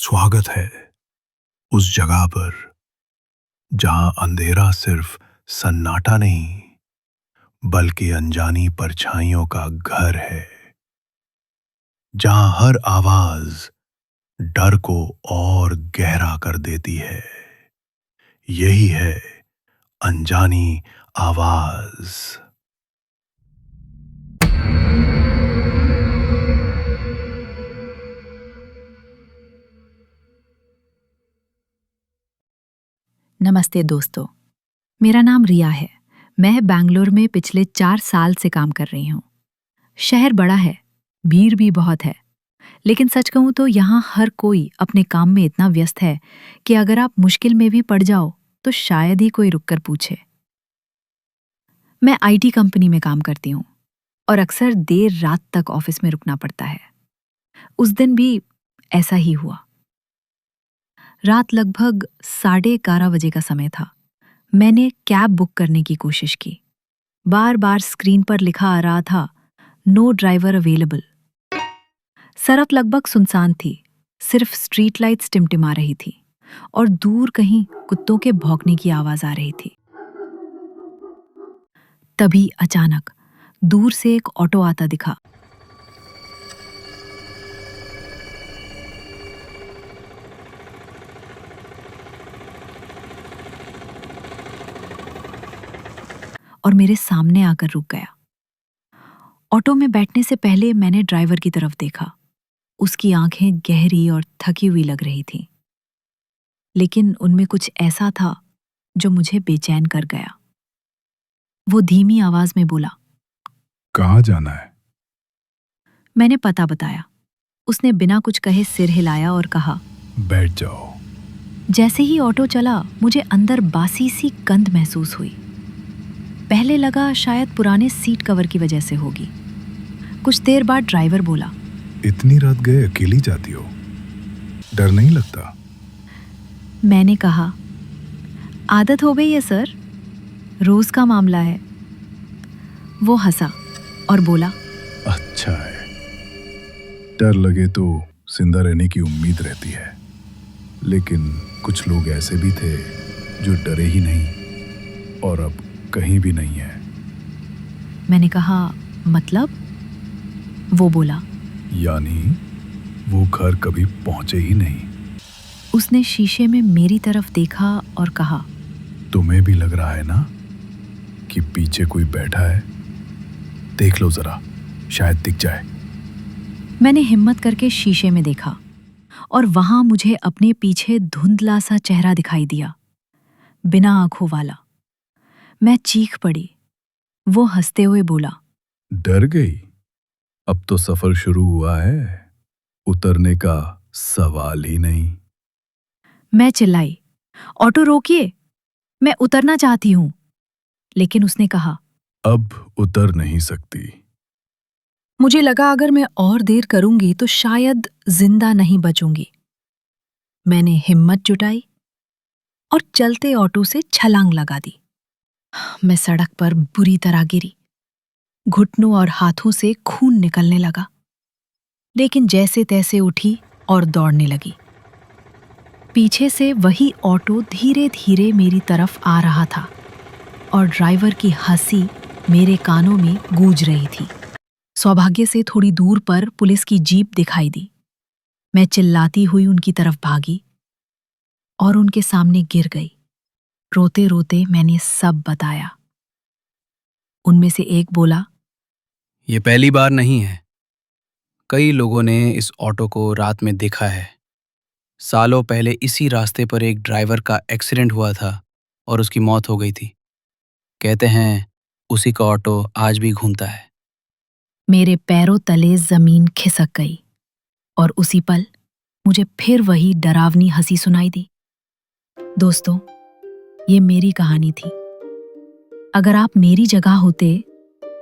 स्वागत है उस जगह पर जहां अंधेरा सिर्फ सन्नाटा नहीं बल्कि अनजानी परछाइयों का घर है, जहां हर आवाज डर को और गहरा कर देती है। यही है अनजानी आवाज। नमस्ते दोस्तों, मेरा नाम रिया है। मैं बेंगलुरु में पिछले 4 साल से काम कर रही हूँ। शहर बड़ा है, भीड़ भी बहुत है, लेकिन सच कहूँ तो यहाँ हर कोई अपने काम में इतना व्यस्त है कि अगर आप मुश्किल में भी पड़ जाओ तो शायद ही कोई रुककर पूछे। मैं आईटी कंपनी में काम करती हूँ और अक्सर देर रात तक ऑफिस में रुकना पड़ता है। उस दिन भी ऐसा ही हुआ। रात लगभग 11:30 बजे का समय था। मैंने कैब बुक करने की कोशिश की। बार बार स्क्रीन पर लिखा आ रहा था, नो ड्राइवर अवेलेबल। सड़क लगभग सुनसान थी, सिर्फ स्ट्रीट लाइट्स टिमटिमा रही थी और दूर कहीं कुत्तों के भौंकने की आवाज आ रही थी। तभी अचानक दूर से एक ऑटो आता दिखा। और मेरे सामने आकर रुक गया। ऑटो में बैठने से पहले मैंने ड्राइवर की तरफ देखा। उसकी आंखें गहरी और थकी हुई लग रही थीं, लेकिन उनमें कुछ ऐसा था जो मुझे बेचैन कर गया। वो धीमी आवाज में बोला, कहाँ जाना है? मैंने पता बताया। उसने बिना कुछ कहे सिर हिलाया और कहा, बैठ जाओ। जैसे ही ऑटो चला, मुझे अंदर बासी सी गंध महसूस हुई। पहले लगा शायद पुराने सीट कवर की वजह से होगी। कुछ देर बाद ड्राइवर बोला, इतनी रात गए अकेली जाती हो, डर नहीं लगता? मैंने कहा, आदत हो गई है सर, रोज का मामला है। वो हंसा और बोला, अच्छा है, डर लगे तो जिंदा रहने की उम्मीद रहती है, लेकिन कुछ लोग ऐसे भी थे जो डरे ही नहीं और अब कहीं भी नहीं है। मैंने कहा, मतलब? वो बोला, यानी वो घर कभी पहुंचे ही नहीं। उसने शीशे में मेरी तरफ देखा और कहा, तुम्हें भी लग रहा है ना कि पीछे कोई बैठा है? देख लो जरा, शायद दिख जाए। मैंने हिम्मत करके शीशे में देखा और वहां मुझे अपने पीछे धुंधला सा चेहरा दिखाई दिया, बिना आंखों वाला। मैं चीख पड़ी। वो हंसते हुए बोला, डर गई? अब तो सफर शुरू हुआ है, उतरने का सवाल ही नहीं। मैं चिल्लाई, ऑटो रोकिए, मैं उतरना चाहती हूं। लेकिन उसने कहा, अब उतर नहीं सकती। मुझे लगा अगर मैं और देर करूंगी तो शायद जिंदा नहीं बचूंगी। मैंने हिम्मत जुटाई और चलते ऑटो से छलांग लगा दी। मैं सड़क पर बुरी तरह गिरी। घुटनों और हाथों से खून निकलने लगा, लेकिन जैसे तैसे उठी और दौड़ने लगी। पीछे से वही ऑटो धीरे धीरे मेरी तरफ आ रहा था और ड्राइवर की हंसी मेरे कानों में गूंज रही थी। सौभाग्य से थोड़ी दूर पर पुलिस की जीप दिखाई दी। मैं चिल्लाती हुई उनकी तरफ भागी और उनके सामने गिर गई। रोते रोते मैंने सब बताया। उनमें से एक बोला, ये पहली बार नहीं है। कई लोगों ने इस ऑटो को रात में देखा है। सालों पहले इसी रास्ते पर एक ड्राइवर का एक्सीडेंट हुआ था और उसकी मौत हो गई थी। कहते हैं उसी का ऑटो आज भी घूमता है। मेरे पैरों तले जमीन खिसक गई और उसी पल मुझे फिर वही डरावनी हंसी सुनाई दी। दोस्तों, ये मेरी कहानी थी। अगर आप मेरी जगह होते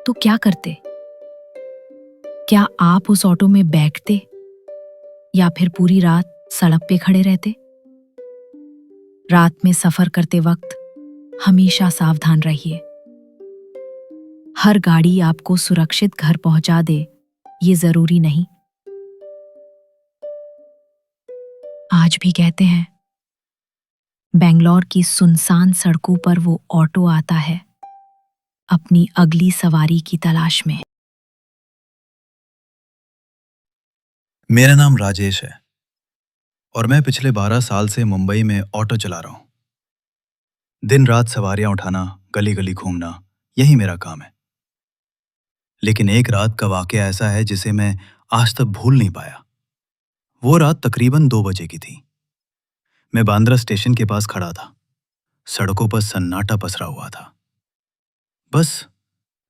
तो क्या करते? क्या आप उस ऑटो में बैठते या फिर पूरी रात सड़क पे खड़े रहते? रात में सफर करते वक्त हमेशा सावधान रहिए। हर गाड़ी आपको सुरक्षित घर पहुंचा दे, ये जरूरी नहीं। आज भी कहते हैं। बेंगलोर की सुनसान सड़कों पर वो ऑटो आता है, अपनी अगली सवारी की तलाश में। मेरा नाम राजेश है और मैं पिछले 12 साल से मुंबई में ऑटो चला रहा हूँ। दिन रात सवारियां उठाना, गली गली घूमना, यही मेरा काम है। लेकिन एक रात का वाकया ऐसा है जिसे मैं आज तक भूल नहीं पाया। वो रात तकरीबन 2 बजे की थी। मैं बांद्रा स्टेशन के पास खड़ा था। सड़कों पर सन्नाटा पसरा हुआ था। बस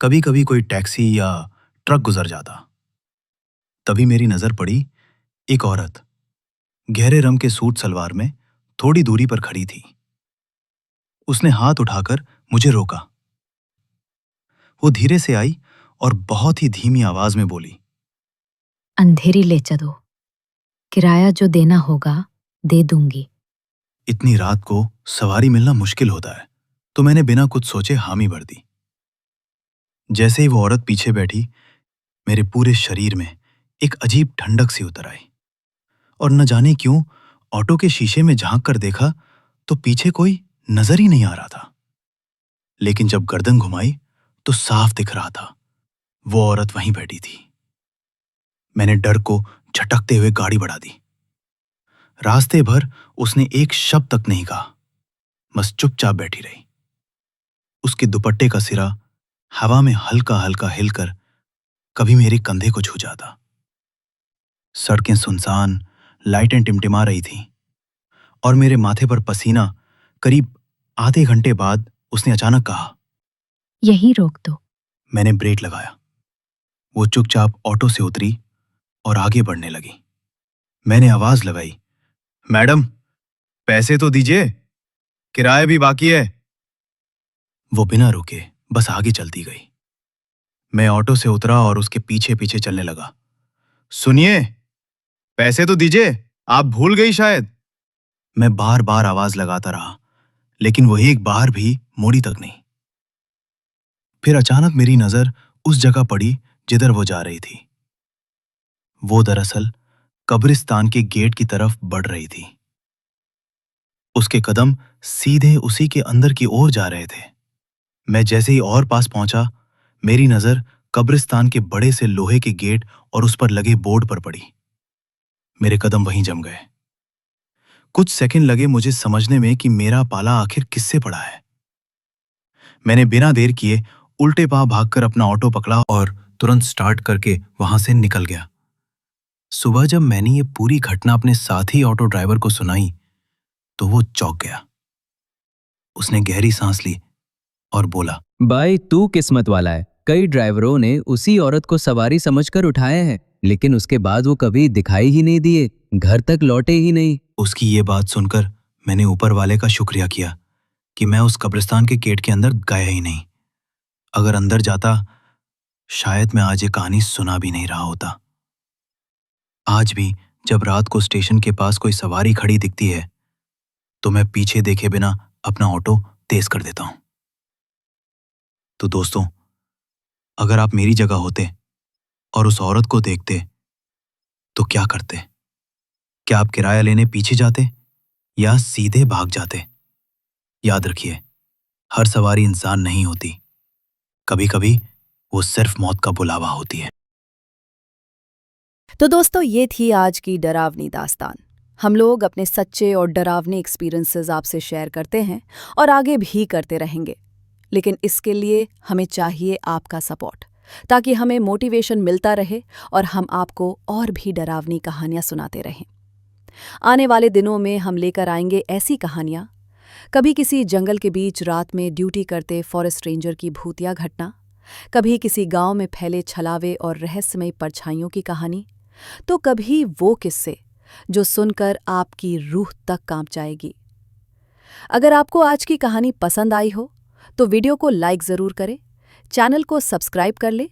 कभी कभी कोई टैक्सी या ट्रक गुजर जाता। तभी मेरी नजर पड़ी एक औरत गहरे रंग के सूट सलवार में थोड़ी दूरी पर खड़ी थी। उसने हाथ उठाकर मुझे रोका। वो धीरे से आई और बहुत ही धीमी आवाज में बोली, अंधेरी ले चलो, किराया जो देना होगा दे दूंगी। इतनी रात को सवारी मिलना मुश्किल होता है, तो मैंने बिना कुछ सोचे हामी भर दी। जैसे ही वो औरत पीछे बैठी, मेरे पूरे शरीर में एक अजीब ठंडक सी उतर आई। और न जाने क्यों ऑटो के शीशे में झांक कर देखा तो पीछे कोई नजर ही नहीं आ रहा था। लेकिन जब गर्दन घुमाई तो साफ दिख रहा था, वो औरत वहीं बैठी थी। मैंने डर को झटकते हुए गाड़ी बढ़ा दी। रास्ते भर उसने एक शब्द तक नहीं कहा, बस चुपचाप बैठी रही। उसके दुपट्टे का सिरा हवा में हल्का हल्का हिलकर कभी मेरे कंधे को छू जाता। सड़कें सुनसान, लाइटें टिमटिमा रही थीं और मेरे माथे पर पसीना। करीब आधे घंटे बाद उसने अचानक कहा, यहीं रोक दो। मैंने ब्रेक लगाया। वो चुपचाप ऑटो से उतरी और आगे बढ़ने लगी। मैंने आवाज लगाई, मैडम, पैसे तो दीजिए, किराया भी बाकी है। वो बिना रुके बस आगे चलती गई। मैं ऑटो से उतरा और उसके पीछे पीछे चलने लगा। सुनिए, पैसे तो दीजिए, आप भूल गई शायद। मैं बार बार आवाज लगाता रहा, लेकिन वो एक बार भी मुड़ी तक नहीं। फिर अचानक मेरी नजर उस जगह पड़ी जिधर वो जा रही थी। वो दरअसल कब्रिस्तान के गेट की तरफ बढ़ रही थी। उसके कदम सीधे उसी के अंदर की ओर जा रहे थे। मैं जैसे ही और पास पहुंचा, मेरी नजर कब्रिस्तान के बड़े से लोहे के गेट और उस पर लगे बोर्ड पर पड़ी। मेरे कदम वहीं जम गए। कुछ सेकंड लगे मुझे समझने में कि मेरा पाला आखिर किससे पड़ा है। मैंने बिना देर किए उल्टे पांव भागकर अपना ऑटो पकड़ा और तुरंत स्टार्ट करके वहां से निकल गया। सुबह जब मैंने ये पूरी घटना अपने साथी ऑटो ड्राइवर को सुनाई तो वो चौंक गया। उसने गहरी सांस ली और बोला, भाई तू किस्मत वाला है। कई ड्राइवरों ने उसी औरत को सवारी समझकर उठाए हैं, लेकिन उसके बाद वो कभी दिखाई ही नहीं दिए, घर तक लौटे ही नहीं। उसकी ये बात सुनकर मैंने ऊपर वाले का शुक्रिया किया कि मैं उस कब्रिस्तान के गेट के अंदर गया ही नहीं। अगर अंदर जाता, शायद मैं आज ये कहानी सुना भी नहीं रहा होता। आज भी जब रात को स्टेशन के पास कोई सवारी खड़ी दिखती है तो मैं पीछे देखे बिना अपना ऑटो तेज कर देता हूं। तो दोस्तों, अगर आप मेरी जगह होते और उस औरत को देखते तो क्या करते? क्या आप किराया लेने पीछे जाते या सीधे भाग जाते? याद रखिए, हर सवारी इंसान नहीं होती। कभी कभी वो सिर्फ मौत का बुलावा होती है। तो दोस्तों, ये थी आज की डरावनी दास्तान। हम लोग अपने सच्चे और डरावने एक्सपीरियंसेस आपसे शेयर करते हैं और आगे भी करते रहेंगे, लेकिन इसके लिए हमें चाहिए आपका सपोर्ट, ताकि हमें मोटिवेशन मिलता रहे और हम आपको और भी डरावनी कहानियां सुनाते रहें। आने वाले दिनों में हम लेकर आएंगे ऐसी कहानियां, कभी किसी जंगल के बीच रात में ड्यूटी करते फॉरेस्ट रेंजर की भूतिया घटना, कभी किसी गांव में फैले छलावे और रहस्यमयी परछाइयों की कहानी, तो कभी वो किस्से जो सुनकर आपकी रूह तक कांप जाएगी। अगर आपको आज की कहानी पसंद आई हो तो वीडियो को लाइक ज़रूर करें, चैनल को सब्सक्राइब कर ले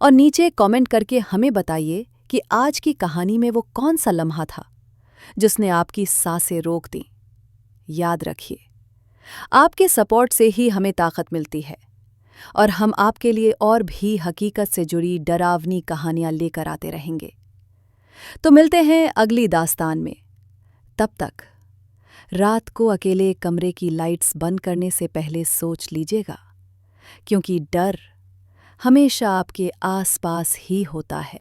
और नीचे कमेंट करके हमें बताइए कि आज की कहानी में वो कौन सा लम्हा था जिसने आपकी सांसें रोक दी। याद रखिए, आपके सपोर्ट से ही हमें ताकत मिलती है और हम आपके लिए और भी हकीकत से जुड़ी डरावनी कहानियां लेकर आते रहेंगे। तो मिलते हैं अगली दास्तान में। तब तक रात को अकेले कमरे की लाइट्स बंद करने से पहले सोच लीजिएगा, क्योंकि डर हमेशा आपके आसपास ही होता है।